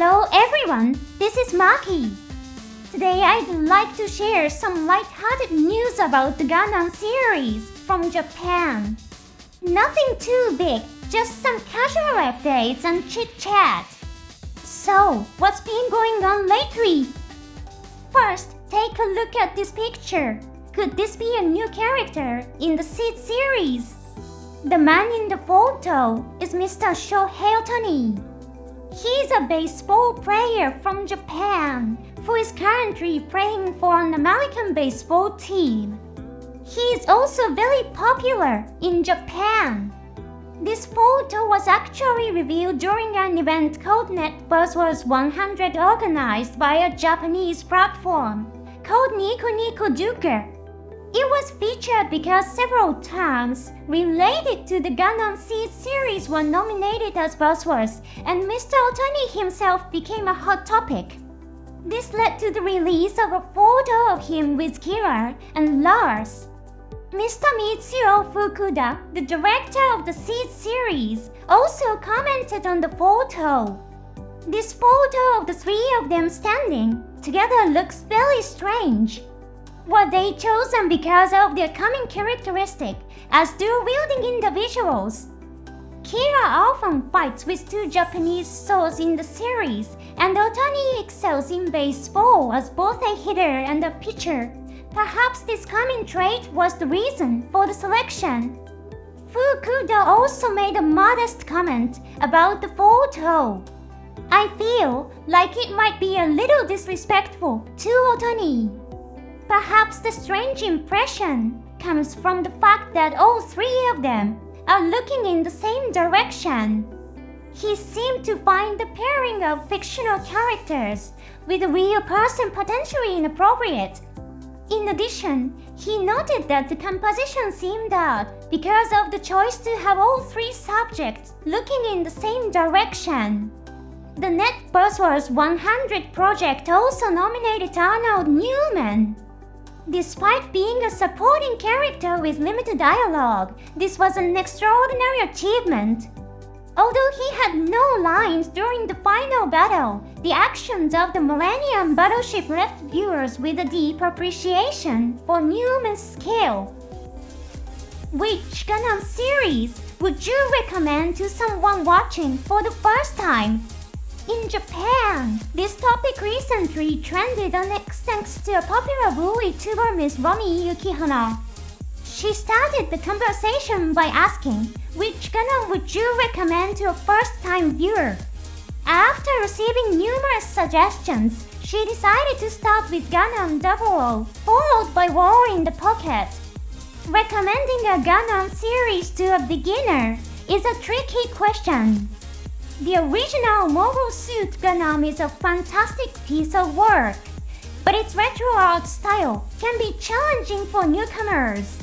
Hello everyone, this is Maki. Today I'd like to share some light-hearted news about the Gundam series from Japan. Nothing too big, just some casual updates and chit-chat. So, what's been going on lately? First, take a look at this picture. Could this be a new character in the Seed series? The man in the photo is Mr. Shohei Ohtani. He's a baseball player from Japan who is currently playing for an American baseball team. He is also very popular in Japan. This photo was actually revealed during an event called Net Buzzwords 100 organized by a Japanese platform called Nico Nico Duke. It was featured because several terms related to the Gundam Seed series were nominated as buzzwords, and Mr. Ohtani himself became a hot topic. This led to the release of a photo of him with Kira and Lars. Mr. Mitsuo Fukuda, the director of the Seed series, also commented on the photo. This photo of the three of them standing together looks very strange. Were they chosen because of their common characteristic as dual-wielding individuals? Kira often fights with two Japanese swords in the series, and Ohtani excels in baseball as both a hitter and a pitcher. Perhaps this common trait was the reason for the selection. Fukuda also made a modest comment about the photo. I feel like it might be a little disrespectful to Ohtani. Perhaps the strange impression comes from the fact that all three of them are looking in the same direction. He seemed to find the pairing of fictional characters with a real person potentially inappropriate. In addition, he noted that the composition seemed odd because of the choice to have all three subjects looking in the same direction. The Net Buzzwords 100 project also nominated Arnold Newman. Despite being a supporting character with limited dialogue, this was an extraordinary achievement. Although he had no lines during the final battle, the actions of the Millennium Battleship left viewers with a deep appreciation for Newman's skill. Which Gundam series would you recommend to someone watching for the first time? In Japan, this topic recently trended on X thanks to a popular bully tuber Miss Romi Yukihana. She started the conversation by asking, which Gundam would you recommend to a first-time viewer? After receiving numerous suggestions, she decided to start with Gundam 00, followed by War in the Pocket. Recommending a Gundam series to a beginner is a tricky question. The original Mobile Suit Gundam is a fantastic piece of work, but its retro art style can be challenging for newcomers.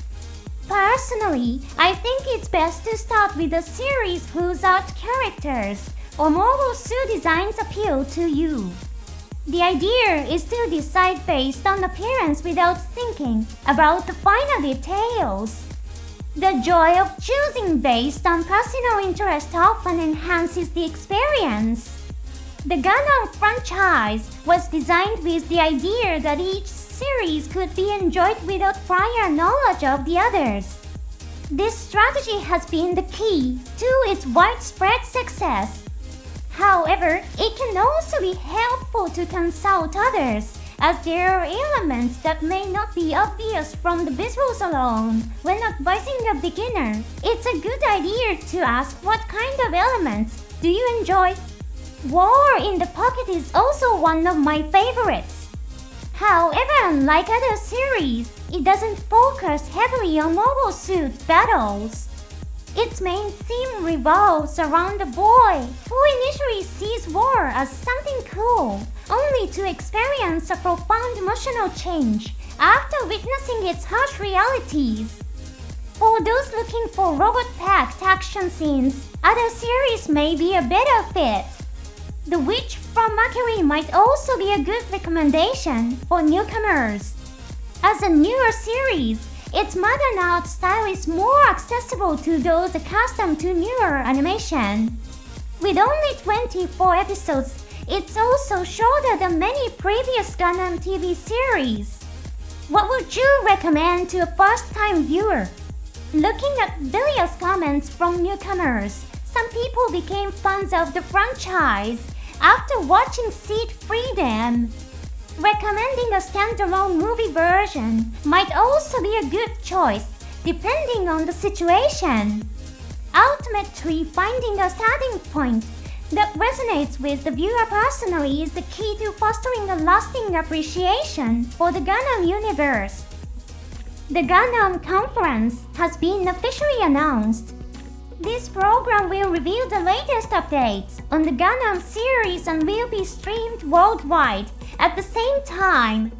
Personally, I think it's best to start with a series whose art characters or mobile suit designs appeal to you. The idea is to decide based on appearance without thinking about the finer details. The joy of choosing based on personal interest often enhances the experience. The Gundam franchise was designed with the idea that each series could be enjoyed without prior knowledge of the others. This strategy has been the key to its widespread success. However, it can also be helpful to consult others, as there are elements that may not be obvious from the visuals alone. When advising a beginner, it's a good idea to ask what kind of elements do you enjoy. War in the Pocket is also one of my favorites. However, unlike other series, it doesn't focus heavily on mobile suit battles. Its main theme revolves around a boy who initially sees war as something cool, only to experience a profound emotional change after witnessing its harsh realities. For those looking for robot-packed action scenes, other series may be a better fit. The Witch from Maki might also be a good recommendation for newcomers. As a newer series, its modern art style is more accessible to those accustomed to newer animation. With only 24 episodes, It's also shorter than many previous Gundam TV series. What would you recommend to a first-time viewer? Looking at various comments from newcomers, some people became fans of the franchise after watching Seed Freedom. Recommending a standalone movie version might also be a good choice, depending on the situation. Ultimately, finding a starting point that resonates with the viewer personally is the key to fostering a lasting appreciation for the Gundam universe. The Gundam Conference has been officially announced. This program will reveal the latest updates on the Gundam series and will be streamed worldwide at the same time.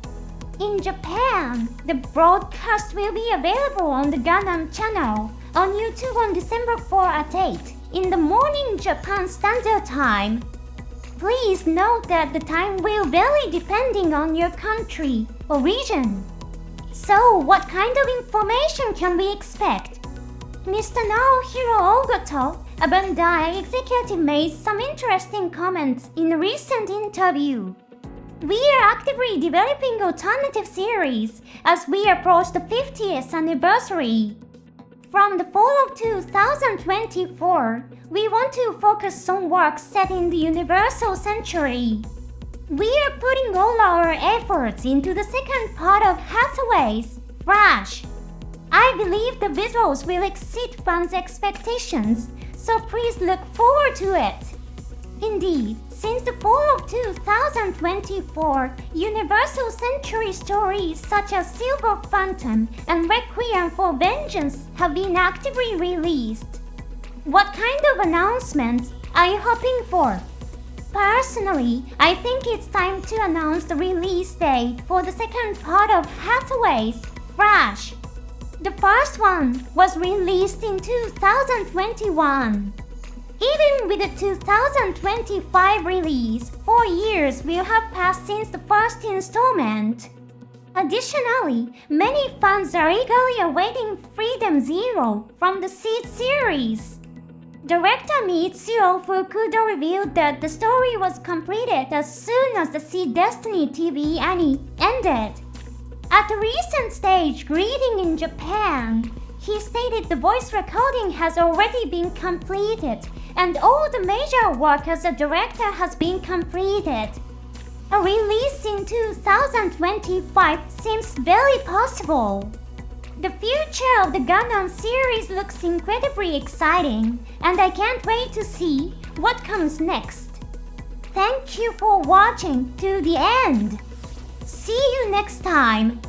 In Japan, the broadcast will be available on the Gundam channel on YouTube on December 4 at 8 in the morning Japan Standard Time. Please note that the time will vary depending on your country or region. So, what kind of information can we expect? Mr. Naohiro Ogato, a Bandai executive, made some interesting comments in a recent interview. We are actively developing alternative series as we approach the 50th anniversary. From the fall of 2024, we want to focus on work set in the Universal Century. We are putting all our efforts into the second part of Hathaway's Flash. I believe the visuals will exceed fans' expectations, so please look forward to it. Indeed, since the fall of 2024, Universal Century stories such as Silver Phantom and Requiem for Vengeance have been actively released. What kind of announcements are you hoping for? Personally, I think it's time to announce the release date for the second part of Hathaway's Flash. The first one was released in 2021. Even with the 2025 release, 4 years will have passed since the first installment. Additionally, many fans are eagerly awaiting Freedom Zero from the Seed series. Director Mitsuo Fukuda revealed that the story was completed as soon as the Seed Destiny TV anime ended. At a recent stage greeting in Japan, he stated the voice recording has already been completed and all the major work as a director has been completed. A release in 2025 seems very possible. The future of the Gundam series looks incredibly exciting, and I can't wait to see what comes next. Thank you for watching to the end. See you next time.